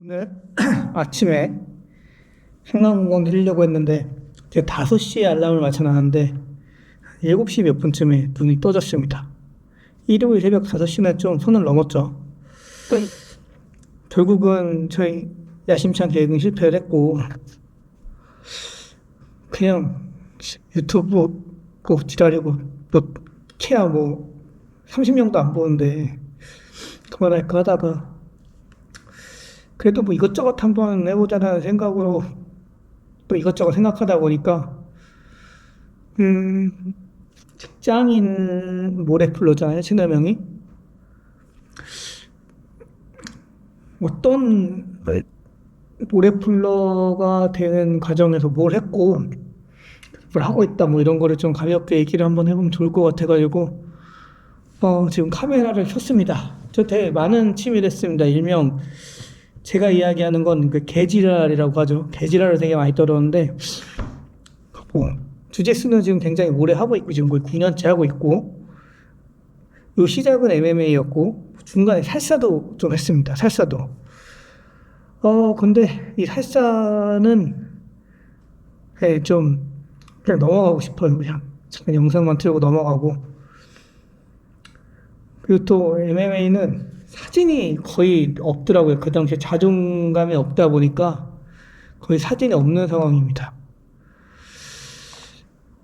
오늘 아침에 한강공원 들리려고 했는데 제가 5시에 알람을 맞춰놨는데 7시 몇 분쯤에 눈이 떠졌습니다. 일요일 새벽 5시면 좀 손을 넘었죠. 결국은 저희 야심찬 계획은 실패를 했고 그냥 유튜브 꼭 지랄이고 또 케어 뭐 30명도 안 보는데 그만할까 하다가 그래도 뭐 이것저것 한번 해보자는 생각으로 또 이것저것 생각하다 보니까 직장인 모래플러잖아요, 채널명이. 어떤 모래플러가 되는 과정에서 뭘 했고 뭘 하고 있다 뭐 이런 거를 좀 가볍게 얘기를 한번 해보면 좋을 것 같아가지고 지금 카메라를 켰습니다. 저 되게 많은 취미를 했습니다. 일명 제가 이야기하는 건 그 개지랄이라고 하죠. 개지랄을 되게 많이 떨었는데 뭐 주짓수는 지금 굉장히 오래 하고 있고 지금 거의 9년째 하고 있고 요 시작은 MMA였고 중간에 살사도 좀 했습니다. 살사도. 근데 이 살사는 좀 그냥 넘어가고 싶어요. 그냥 잠깐 영상만 틀고 넘어가고. 그리고 또 MMA는 사진이 거의 없더라고요. 그 당시에 자존감이 없다 보니까 거의 사진이 없는 상황입니다.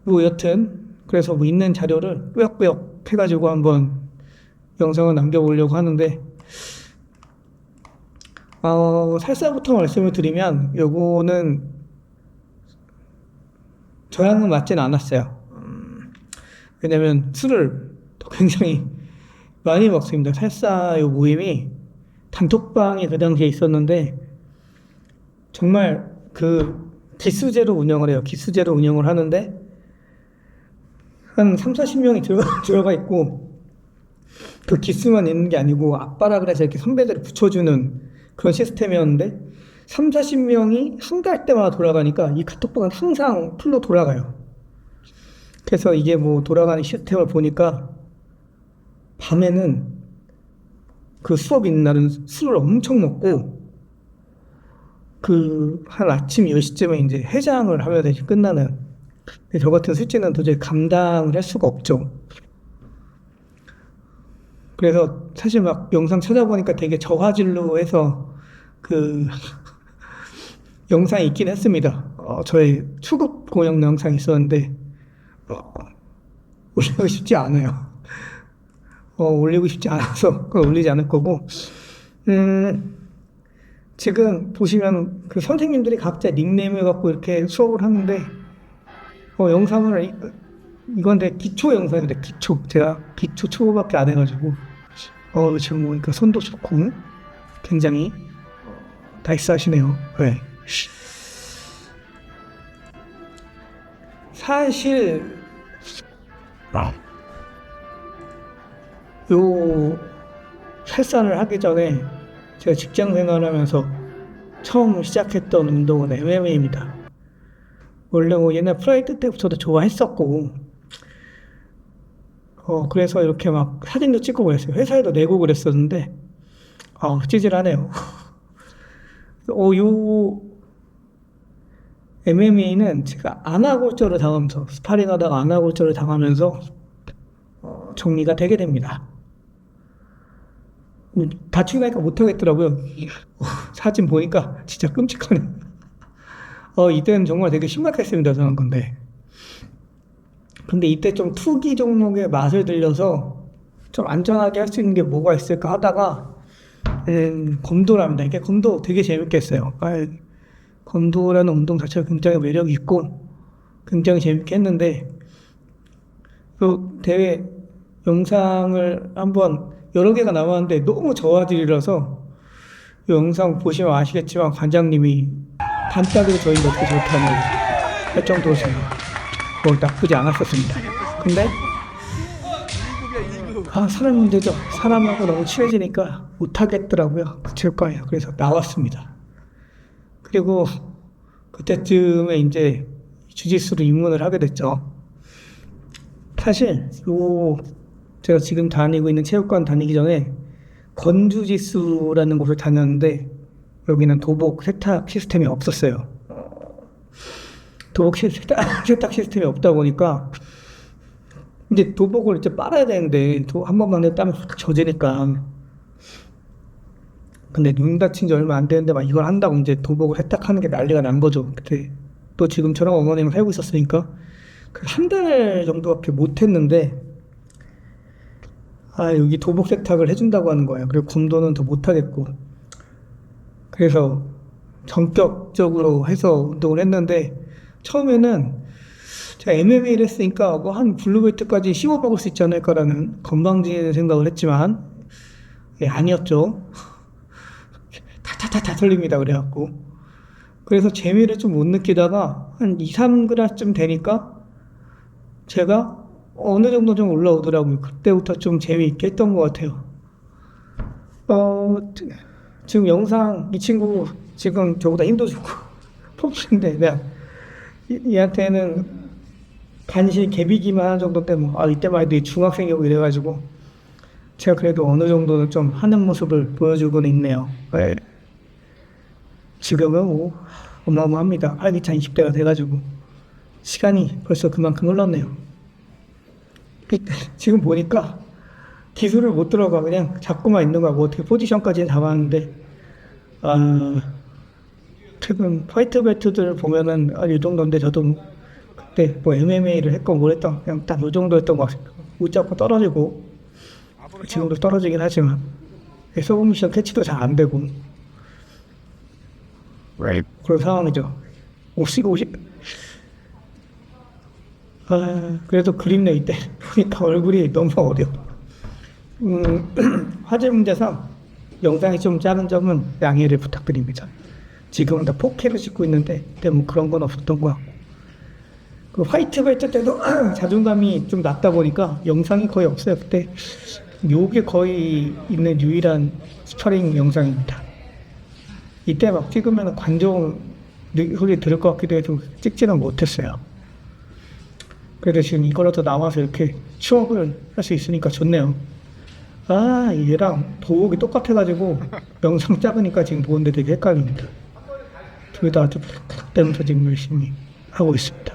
뭐 여튼 그래서 뭐 있는 자료를 꾸역꾸역 해가지고 한번 영상을 남겨보려고 하는데 살사부터 말씀을 드리면 요거는 저랑은 맞진 않았어요. 왜냐면 술을 굉장히 많이 먹습니다. 살사 요 모임이 단톡방이 그 당시에 있었는데 정말 그 기수제로 운영을 해요. 기수제로 운영을 하는데 한 3, 40명이 들어가 있고 그 기수만 있는 게 아니고 앞바라 그래서 이렇게 선배들을 붙여주는 그런 시스템이었는데 3, 40명이 한달 때마다 돌아가니까 이 카톡방은 항상 풀로 돌아가요. 그래서 이게 뭐 돌아가는 시스템을 보니까 밤에는 그 수업 있는 날은 술을 엄청 먹고 그 한 아침 10시쯤에 이제 해장을 하면 이제 끝나는. 근데 저 같은 술집은 도저히 감당을 할 수가 없죠. 그래서 사실 막 영상 찾아보니까 되게 저화질로 해서 그 영상이 있긴 했습니다. 저의 추급 공연 영상이 있었는데 올리고 싶지 않아요. 올리고 싶지 않아서 그걸 올리지 않을 거고. 지금 보시면 그 선생님들이 각자 닉네임을 갖고 이렇게 수업을 하는데 영상을 이건데 기초 영상인데 제가 기초 초보밖에 안 해가지고 지금 보니까 손도 좋고 굉장히 나이스하시네요. 네. 사실 요 헬스를 하기 전에 제가 직장 생활하면서 처음 시작했던 운동은 MMA입니다. 원래 뭐 옛날 프라이드 때부터도 좋아했었고 그래서 이렇게 막 사진도 찍고 그랬어요. 회사에도 내고 그랬었는데 찌질하네요. 요 MMA는 제가 안아골절을 당하면서 스파링하다가 안아골절을 당하면서 정리가 되게 됩니다. 다치고 나니까 못하겠더라고요. 사진 보니까 진짜 끔찍하네. 이때는 정말 되게 심각했습니다. 저는 근데 이때 좀 투기 종목의 맛을 들려서 좀 안전하게 할 수 있는 게 뭐가 있을까 하다가 검도랍니다. 이게 검도 되게 재밌게 했어요. 검도라는 운동 자체가 굉장히 매력이 있고 굉장히 재밌게 했는데 그 대회 영상을 한번 여러 개가 나왔는데 너무 저화질이라서 이 영상 보시면 아시겠지만 관장님이 단짝으로 저희가 어떻게 좋다냐고 할 정도였어요. 뭐 나쁘지 않았었습니다. 근데 사람 문제죠. 사람하고 너무 친해지니까 못하겠더라고요. 그 체육관에서. 그래서 나왔습니다. 그리고 그때쯤에 이제 주짓수로 입문을 하게 됐죠. 사실 제가 지금 다니고 있는 체육관 다니기 전에 건주짓수라는 곳을 다녔는데 여기는 도복 세탁 시스템이 없었어요. 도복 세탁 시스템이 없다 보니까 이제 도복을 이제 빨아야 되는데 한 번만 에 땀이 푹 젖으니까. 근데 눈 다친 지 얼마 안 되는데 막 이걸 한다고 이제 도복을 세탁하는 게 난리가 난 거죠. 그때 또 지금처럼 어머님을 살고 있었으니까 한 달 정도밖에 못 했는데 여기 도복 세탁을 해준다고 하는 거예요. 그리고 검도는 더 못 하겠고. 그래서 전격적으로 해서 운동을 했는데 처음에는 제가 MMA를 했으니까 뭐 한 블루벨트까지 씹어 먹을 수 있지 않을까라는 건방진 생각을 했지만 아니었죠. 다 털립니다. 그래갖고 그래서 재미를 좀 못 느끼다가 한 2, 3그라쯤 되니까 제가 어느 정도 좀 올라오더라고요. 그때부터 좀 재미있게 했던 것 같아요. 지금 영상 이 친구 지금 저보다 힘도 좋고 폭신데 내가 얘한테는 간신히 개비기만 한 정도 때문에 이때만 해도 중학생이고 이래가지고 제가 그래도 어느 정도는 좀 하는 모습을 보여주고는 있네요. 네. 지금은 뭐 어마어마합니다. 활기찬 20대가 돼가지고 시간이 벌써 그만큼 흘렀네요. 지금 보니까 기술을 못 들어가 그냥 잡고만 있는 거고 어떻게 포지션까지는 잡았는데 최근 화이트 벨트들 보면은 이 정도인데 저도 그때 뭐 MMA를 했건 뭘 했던 그냥 딱 이 정도였던 것 같아요. 못 잡고 떨어지고 지금도 떨어지긴 하지만 서브 미션 캐치도 잘 안 되고 그런 상황이죠. 50. 그래도 그립네 이때 보니까 얼굴이 너무 어려. 화질 문제상 영상이 좀 작은 점은 양해를 부탁드립니다. 지금은 다 4K를 찍고 있는데 그때 뭐 그런 건 없었던 것 같고 그 화이트 벨트 때도 자존감이 좀 낮다 보니까 영상이 거의 없어요. 그때 요게 거의 있는 유일한 스파링 영상입니다. 이때 막 찍으면 관종 소리 들을 것 같기도 해서 찍지는 못했어요. 그래도 지금 이거라도 나와서 이렇게 추억을 할 수 있으니까 좋네요. 얘랑 도복이 똑같아가지고 영상 작으니까 지금 보는데 되게 헷갈립니다. 둘 다 좀 때문에 지금 열심히 하고 있습니다.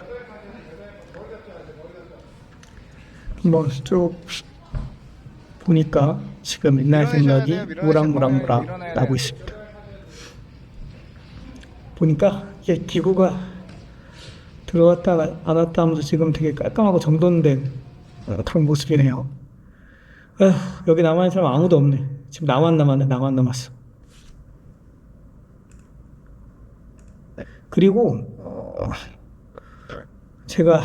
한번 쭉 보니까 지금 옛날 생각이 모락모락 나고 있습니다. 보니까 이게 기구가 들어왔다 안 왔다 하면서 지금 되게 깔끔하고 정돈된 그런 모습이네요. 여기 남아있는 사람 아무도 없네. 지금 나만 남았어. 그리고 제가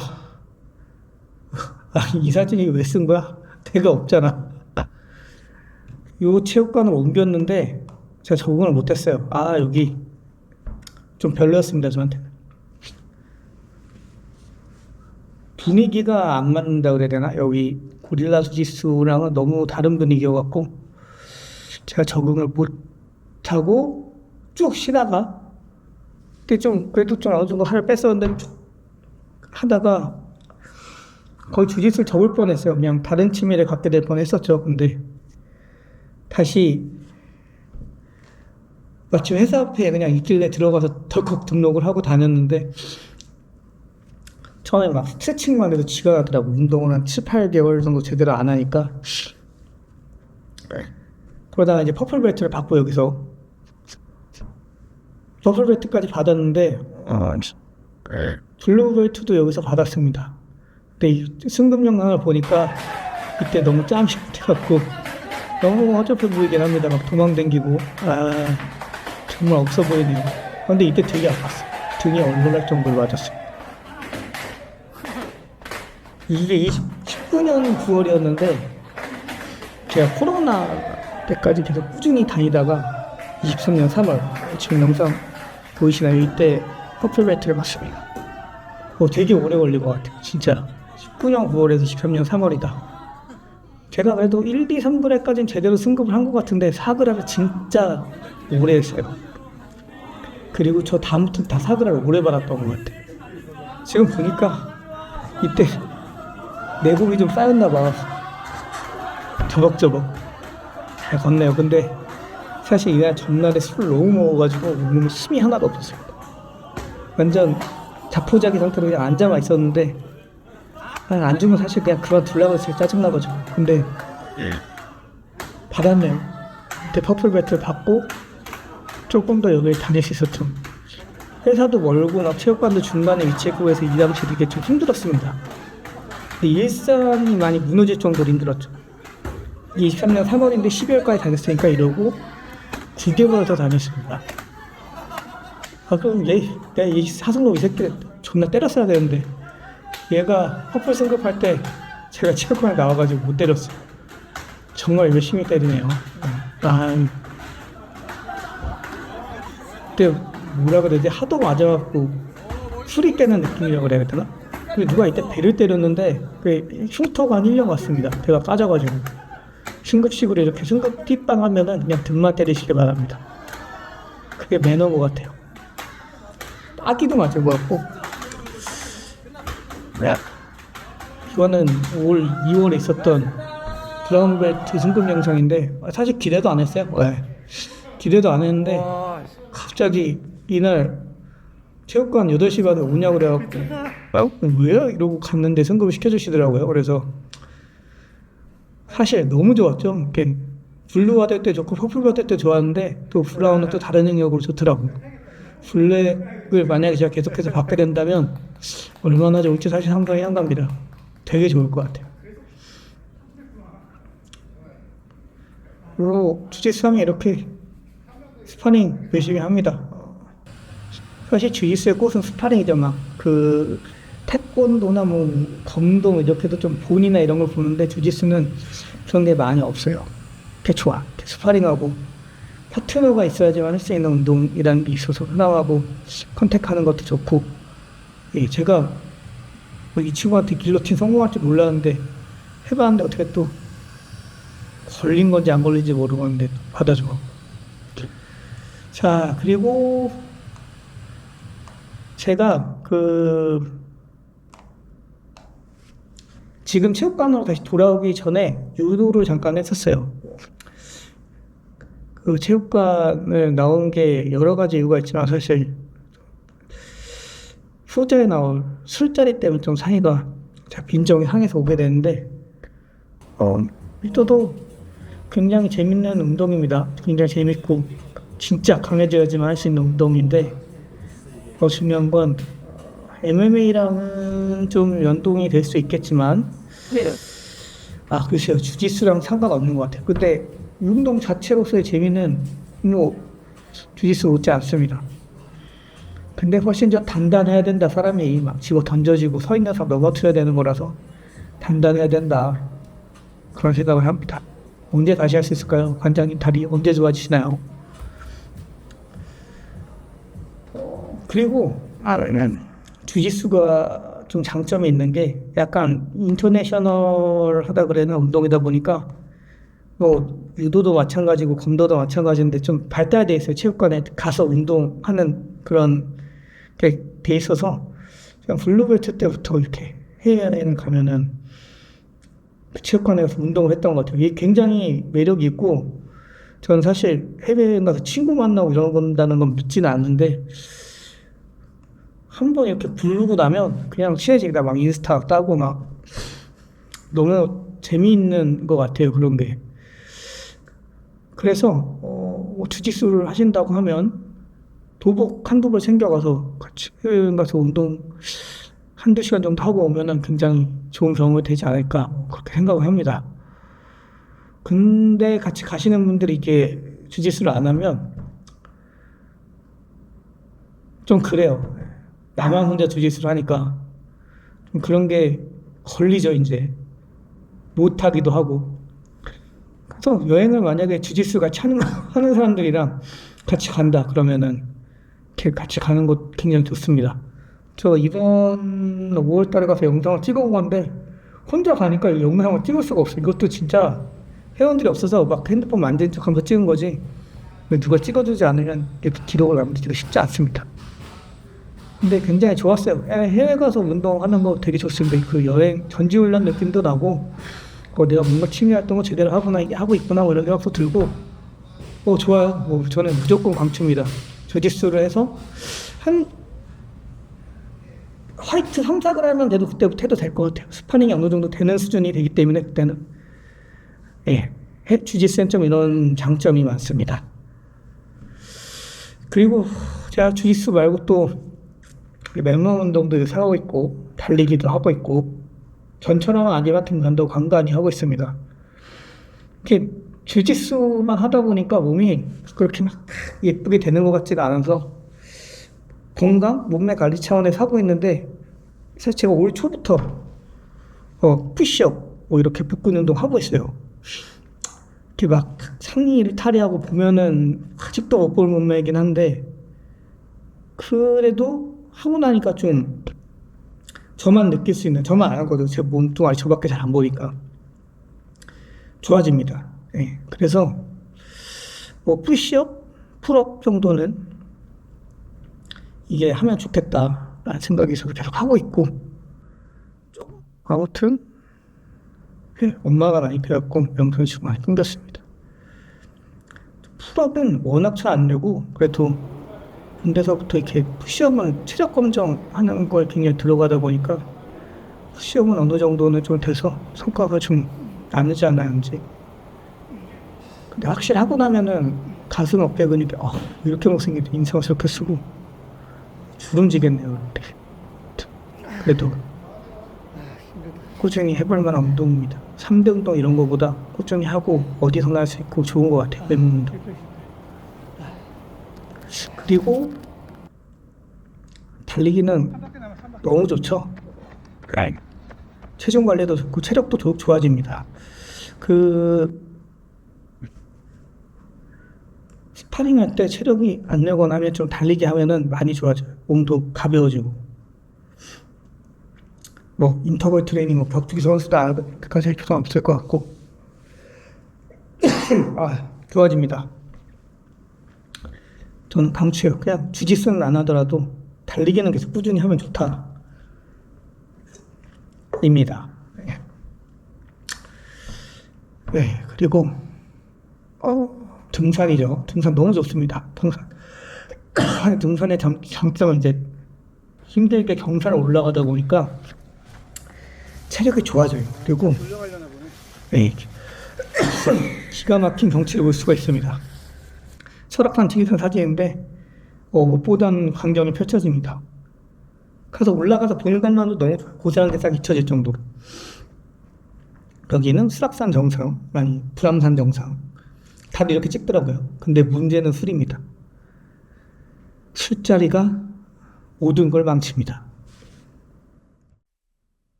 이 사진이 왜 쓴 거야? 대가 없잖아. 요 체육관으로 옮겼는데 제가 적응을 못했어요. 여기 좀 별로였습니다. 저한테는 분위기가 안 맞는다 그래야 되나? 여기 고릴라 수지수랑은 너무 다른 분위기여갖고 제가 적응을 못하고 쭉 쉬다가 그때 좀 그래도 좀 어느 정도 살을 뺐었는데 하다가 거의 주짓수를 접을 뻔했어요. 그냥 다른 취미를 갖게 될 뻔했었죠. 근데 다시 마침 회사 앞에 그냥 있길래 들어가서 덜컥 등록을 하고 다녔는데 처음에 막 스트레칭만 해도 지가 나더라고. 운동을 한 7, 8개월 정도 제대로 안 하니까. 그러다가 이제 퍼플 벨트를 받고 여기서 퍼플 벨트까지 받았는데 블루 벨트도 여기서 받았습니다. 근데 이 승급 영상을 보니까 이때 너무 짬이 돼갖고 너무 어설퍼 보이긴 합니다. 막 도망댕기고 정말 없어 보이네요. 근데 이때 되게 아팠어요. 등이 얼얼할 정도로 맞았어요. 이게 19년 9월이었는데 제가 코로나 때까지 계속 꾸준히 다니다가 23년 3월 지금 영상 보이시나요? 이때 퍼플 벨트를 받습니다. 되게 오래 걸린 것 같아요. 진짜 19년 9월에서 13년 3월이다. 제가 그래도 1, 2, 3그레까지는 제대로 승급을 한 것 같은데 4그레를 진짜 오래 했어요. 그리고 저 다음부터 다 4그레를 오래 받았던 것 같아요. 지금 보니까 이때 내복이 좀 쌓였나봐. 저벅저벅 잘 걷네요. 근데 사실 이날 전날에 술을 너무 먹어가지고 몸에 힘이 하나도 없었습니다. 완전 자포자기 상태로 그냥 앉아만 있었는데 앉으면 사실 그냥 그만두려고 했어요. 짜증나가지고. 근데 받았네요. 그때 퍼플벨트를 받고 조금 더 여기에 다닐 수 있었죠. 회사도 멀고 막 체육관도 중간에 위치했고 해서 이 당시 되게 좀 힘들었습니다. 근데 일상이 많이 무너질 정도로 힘들었죠. 23년 3월인데 12월까지 다녔으니까 이러고 9개월을 더 다녔습니다. 그럼 내가 이 사슴놈 이 새끼 존나 때렸어야 되는데 얘가 퍼플 승급할 때 제가 체육관에 나와가지고 못 때렸어요. 정말 열심히 때리네요. 그때 뭐라 그러지? 하도 맞아갖고 술이 깨는 느낌이라고 그래야 되나? 누가 이때 배를 때렸는데 그 흉터가 한 1년 왔습니다. 배가 빠져가지고 승급식으로 이렇게 승급 뒷방 하면은 그냥 등만 때리시길 바랍니다. 그게 매너인 것 같아요. 아기도 맞은 것 같고 이거는 올 2월에 있었던 브라운벨트 승급 영상인데 사실 기대도 안 했어요. 기대도 안 했는데 갑자기 이날 체육관 8시 반에 오냐고 그래갖고 왜요? 이러고 갔는데 승급을 시켜주시더라고요. 그래서 사실 너무 좋았죠. 이렇게 블루 받을 때 좋고 퍼플 받을 때 좋았는데 또 브라운은 또 다른 능력으로 좋더라고요. 블랙을 만약에 제가 계속해서 받게 된다면 얼마나 좋을지 사실 상당히 한갑니다. 되게 좋을 것 같아요. 그리고 주짓수하면 이렇게 스파링 열심히 합니다. 사실 주짓수의 꽃은 스파링이죠. 막 그 태권도나 뭐 검도 이렇게도 좀 본이나 이런 걸 보는데 주짓수는 그런 게 많이 없어요. 그게 좋아. 스파링하고 파트너가 있어야지만 할 수 있는 운동이라는 게 있어서 하나하고 컨택하는 것도 좋고 제가 이 친구한테 길로틴 성공할 줄 몰랐는데 해봤는데 어떻게 또 걸린 건지 안 걸린지 모르겠는데 받아줘. 자, 그리고 제가 지금 체육관으로 다시 돌아오기 전에 유도를 잠깐 했었어요. 그 체육관을 나온 게 여러 가지 이유가 있지만 사실 후자에 나올 술자리 때문에 좀 사이가 빈정이 상해서 오게 되는데 유도도 굉장히 재밌는 운동입니다. 굉장히 재밌고 진짜 강해져야지만 할 수 있는 운동인데 중요한 건 MMA랑은 좀 연동이 될 수 있겠지만 글쎄요. 주짓수랑 상관없는 것 같아요. 근데 운동 자체로서의 재미는 주짓수 못지 않습니다. 근데 훨씬 더 단단해야 된다. 사람이 막 집어 던져지고 서 있는 사람 넘어뜨려야 되는 거라서 단단해야 된다. 그런 생각을 합니다. 언제 다시 할 수 있을까요? 관장님 다리 언제 좋아지시나요? 그리고 주짓수가 좀 장점이 있는 게 약간 인터내셔널하다 그래나 운동이다 보니까 유도도 마찬가지고 검도도 마찬가지인데 좀 발달돼 있어요. 체육관에 가서 운동하는 그런 게 돼 있어서 그냥 블루벨트 때부터 이렇게 해외여행 가면은 체육관에 가서 운동을 했던 것 같아요. 이게 굉장히 매력이 있고 저는 사실 해외여행 가서 친구 만나고 이런다는 건 믿지는 않는데 한 번 이렇게 부르고 나면 그냥 친해지다 막 인스타 따고 막 너무 재미있는 것 같아요. 그런 게. 그래서 주짓수를 하신다고 하면 도복 한두 벌 챙겨가서 같이 해외여행 가서 운동 한두 시간 정도 하고 오면은 굉장히 좋은 경험이 되지 않을까 그렇게 생각을 합니다. 근데 같이 가시는 분들이 이게 주짓수를 안 하면 좀 그래요. 나만 혼자 주짓수를 하니까 좀 그런 게 걸리죠. 이제 못하기도 하고. 그래서 여행을 만약에 주짓수 같이 하는 사람들이랑 같이 간다 그러면은 이렇게 같이 가는 것 굉장히 좋습니다. 저 이번 5월달에 가서 영상을 찍어본 건데 혼자 가니까 영상을 찍을 수가 없어요. 이것도 진짜 회원들이 없어서 막 핸드폰 만지는 척하면서 찍은 거지 누가 찍어주지 않으면 기록을 남기기가 쉽지 않습니다. 근데 굉장히 좋았어요. 해외 가서 운동하는 거 되게 좋습니다. 그 여행 전지훈련 느낌도 나고 내가 뭔가 취미 활동을 제대로 하고 있구나 이런 생각도 들고 좋아요. 저는 무조건 강추입니다. 주짓수를 해서 한 화이트 3, 4g은 돼도 그때부터 해도 될 것 같아요. 스파링이 어느 정도 되는 수준이 되기 때문에 그때는. 예, 주짓수는 좀 이런 장점이 많습니다. 그리고 제가 주짓수 말고 또 맨몸 운동도 요새 하고 있고 달리기도 하고 있고 전처럼 아니면 등산도 간간히 하고 있습니다. 이렇게 주짓수만 하다 보니까 몸이 그렇게 막 예쁘게 되는 것 같지가 않아서 건강, 몸매 관리 차원에서 하고 있는데 사실 제가 올 초부터 푸시업 이렇게 복근 운동 하고 있어요. 이렇게 막 상의를 탈의하고 보면은 아직도 못 볼 몸매이긴 한데 그래도 하고 나니까 좀 저만 느낄 수 있는, 저만 안 하거든요. 제 몸뚱아리 저밖에 잘 안 보니까 좋아집니다. 네. 그래서 푸시업, 풀업 정도는 이게 하면 좋겠다라는 생각이 있어서 계속 하고 있고 아무튼 엄마가 많이 배웠고 명편식 많이 끊겼습니다. 풀업은 워낙 잘 안 되고 그래도 군대서부터 이렇게 푸시업은 체력 검정하는 걸 굉장히 들어가다 보니까 푸시업은 어느 정도는 좀 돼서 성과가 좀 나느지 안 나는지. 근데 확실히 하고 나면은 가슴 어깨 근육이 이렇게 못생긴데 인상을 저렇게 쓰고 주름지겠네요. 그래도 꾸준히 해볼 만한 운동입니다. 3대 운동 이런 거보다 꾸준히 하고 어디서나 할 수 있고 좋은 것 같아요. 맨몸 운동. 그리고 달리기는 너무 좋죠. 체중 관리도 좋고 체력도 좋아집니다. 스파링 할 때 체력이 안 늘거나 하면 좀 달리기 하면은 많이 좋아져요. 몸도 가벼워지고. 인터벌 트레이닝, 격투기 선수도 그까지 할 필요는 없을 것 같고. 좋아집니다. 저는 강추해요. 그냥 주짓수는 안 하더라도 달리기는 계속 꾸준히 하면 좋다. 입니다. 네, 그리고 등산이죠. 등산 너무 좋습니다. 등산의 장점은 이제 힘들게 경사를 올라가다 보니까 체력이 좋아져요. 그리고 네, 기가 막힌 경치를 볼 수가 있습니다. 설악산 찍은 사진인데 무엇보다는 광경이 펼쳐집니다. 그래서 올라가서 보는 것만도 너무 고생한 게 싹 잊혀질 정도로. 여기는 수락산 정상, 아니 불암산 정상 다들 이렇게 찍더라고요. 근데 문제는 술입니다. 술자리가 모든 걸 망칩니다.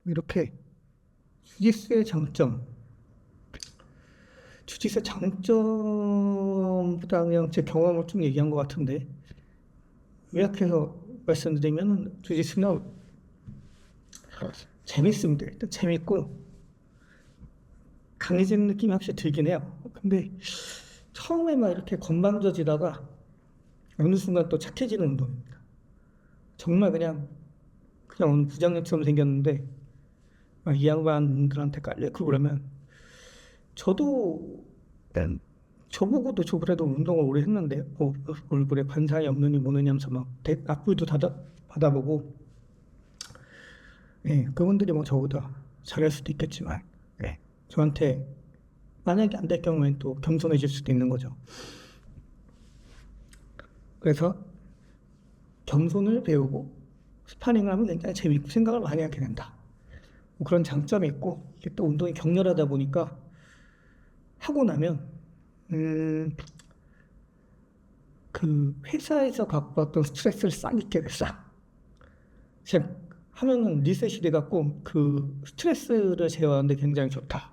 이렇게 주짓수의 장점, 주짓수의 장점보다 그냥 제 경험을 좀 얘기한 것 같은데 요약해서 말씀드리면 주짓수는 재밌습니다. 일단 재밌고 강해지는 느낌이 확실히 들긴 해요. 근데 처음에 막 이렇게 건방져지다가 어느 순간 또 착해지는 운동입니다. 정말 그냥 어느 부장님처럼 생겼는데 막 이 양반들한테 깔려고 그러면 저도 저보고도 저번에도 운동을 오래 했는데 얼굴에 관상이 없느니 뭐느니 하면서 막 악플도 받아보고 그분들이 저보다 잘할 수도 있겠지만 저한테 만약에 안 될 경우엔 또 겸손해질 수도 있는 거죠. 그래서 겸손을 배우고 스파링을 하면 굉장히 재밌고 생각을 많이 하게 된다. 그런 장점이 있고 이게 또 운동이 격렬하다 보니까 하고 나면 그 회사에서 갖고 왔던 스트레스를 싹 잊게 됐어. 그냥 하면은 리셋이 돼갖고 그 스트레스를 제어하는데 굉장히 좋다.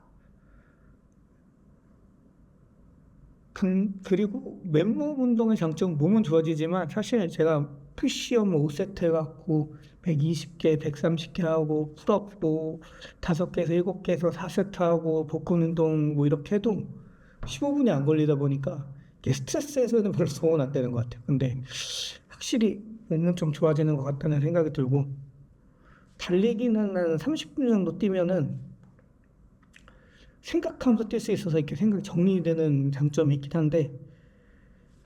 그리고 맨몸 운동의 장점은 몸은 좋아지지만 사실 제가 푸시업 5세트 해갖고 120개, 130개 하고 풀업도 5개에서 7개에서 4세트 하고 복근 운동 이렇게 해도 15분이 안 걸리다 보니까 스트레스 해소에는 별로 도움은 안 되는 것 같아요. 근데 확실히 몸은 좀 좋아지는 것 같다는 생각이 들고 달리기는 한 30분 정도 뛰면은 생각하면서 뛸 수 있어서 이렇게 생각이 정리되는 장점이 있긴 한데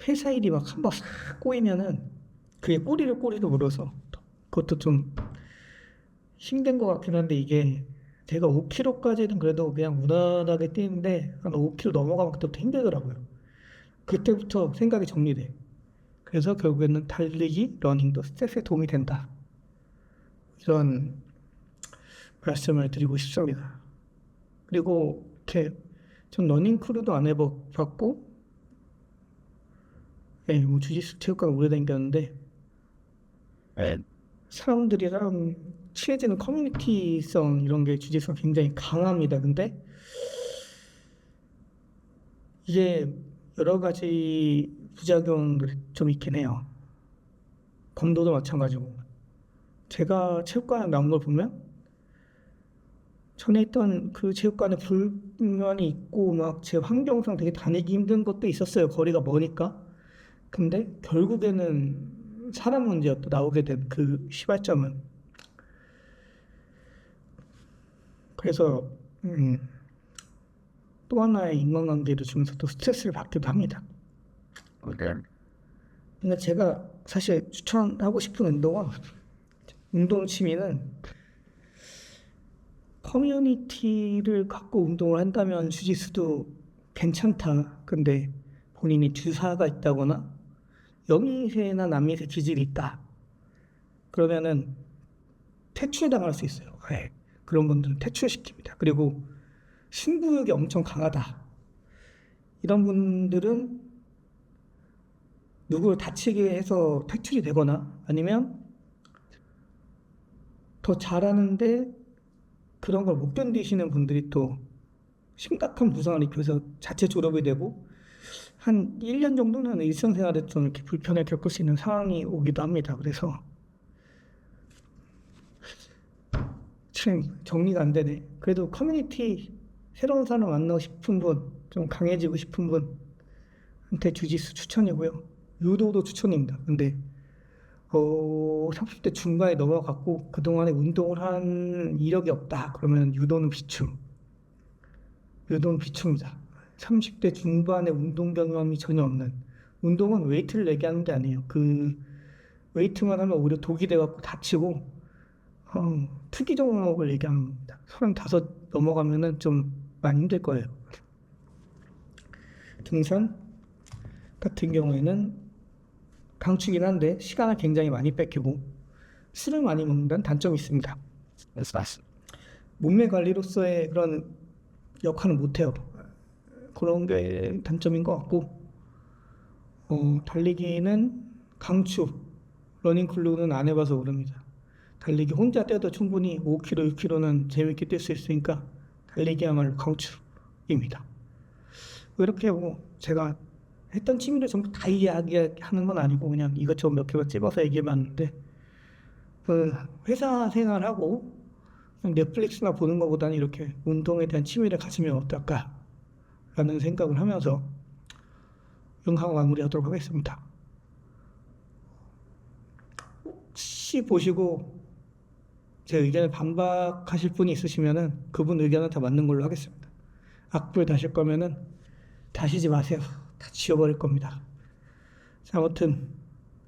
회사 일이 막 한 번 싹 꼬이면은 그게 꼬리를 물어서 그것도 좀 힘든 것 같긴 한데 이게 제가 5km까지는 그래도 그냥 무난하게 뛰는데 한 5km 넘어가면 그때부터 힘들더라고요. 그때부터 생각이 정리돼. 그래서 결국에는 달리기, 러닝도 스트레스에 도움이 된다. 이런 말씀을 드리고 싶습니다. 그리고 이렇게 전 러닝 크루도 안 해봤고, 예, 뭐 주짓수 체육관 오래 다녔는데 사람들이랑 친해지는 커뮤니티성 이런 게 주짓수가 굉장히 강합니다. 근데 이게 여러 가지 부작용들이 좀 있긴 해요. 검도도 마찬가지고. 제가 체육관에 나온 걸 보면 전에 있던 그 체육관에 불만이 있고 막 제 환경상 되게 다니기 힘든 것도 있었어요. 거리가 머니까. 근데 결국에는 사람 문제였다. 나오게 된 그 시발점은. 그래서 또 하나의 인간관계를 주면서 또 스트레스를 받기도 합니다. 근데 제가 사실 추천하고 싶은 운동은 운동 취미는 커뮤니티를 갖고 운동을 한다면 주짓수도 괜찮다. 근데 본인이 주사가 있다거나 여미새나 남미새 기질이 있다. 그러면은 퇴출당할 수 있어요. 네. 그런 분들은 퇴출시킵니다. 그리고 승부욕이 엄청 강하다. 이런 분들은 누구를 다치게 해서 퇴출이 되거나 아니면 더 잘하는데 그런 걸 못 견디시는 분들이 또 심각한 부상을 입혀서 자체 졸업이 되고 한 1년 정도는 일상생활에 좀 이렇게 불편을 겪을 수 있는 상황이 오기도 합니다. 그래서 참 정리가 안 되네. 그래도 커뮤니티 새로운 사람 만나고 싶은 분, 좀 강해지고 싶은 분한테 주짓수 추천이고요. 유도도 추천입니다. 근데 30대 중반에 넘어갔고 그동안에 운동을 한 이력이 없다. 그러면 유도는 비추. 유도는 비추입니다. 30대 중반에 운동 경험이 전혀 없는. 운동은 웨이트를 얘기하는 게 아니에요. 그 웨이트만 하면 오히려 독이 돼갖고 다치고 투기 종목을 얘기합니다. 35 넘어가면은 좀 많이 힘들 거예요. 등산 같은 경우에는 강추긴 한데 시간을 굉장히 많이 뺏기고 술을 많이 먹는다는 단점이 있습니다. 몸매 관리로서의 그런 역할은 못해요. 그런 게 단점인 것 같고 달리기는 강추, 러닝클루는 안 해봐서 모릅니다. 달리기 혼자 뛰어도 충분히 5km, 6km는 재밌게 뛸 수 있으니까 달리기야말로 강추입니다. 이렇게 뭐 제가 했던 취미를 전부 다 이야기하는 건 아니고 그냥 이것저것 몇 개만 찝어서 얘기해봤는데 그 회사 생활하고 그냥 넷플릭스나 보는 것보다는 이렇게 운동에 대한 취미를 가지면 어떨까라는 생각을 하면서 영상 마무리하도록 하겠습니다. 혹시 보시고 제 의견을 반박하실 분이 있으시면은 그분 의견은 다 맞는 걸로 하겠습니다. 악플 다실 거면은 다시지 마세요. 다 지워버릴 겁니다. 자, 아무튼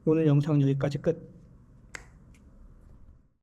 오늘 영상 여기까지 끝.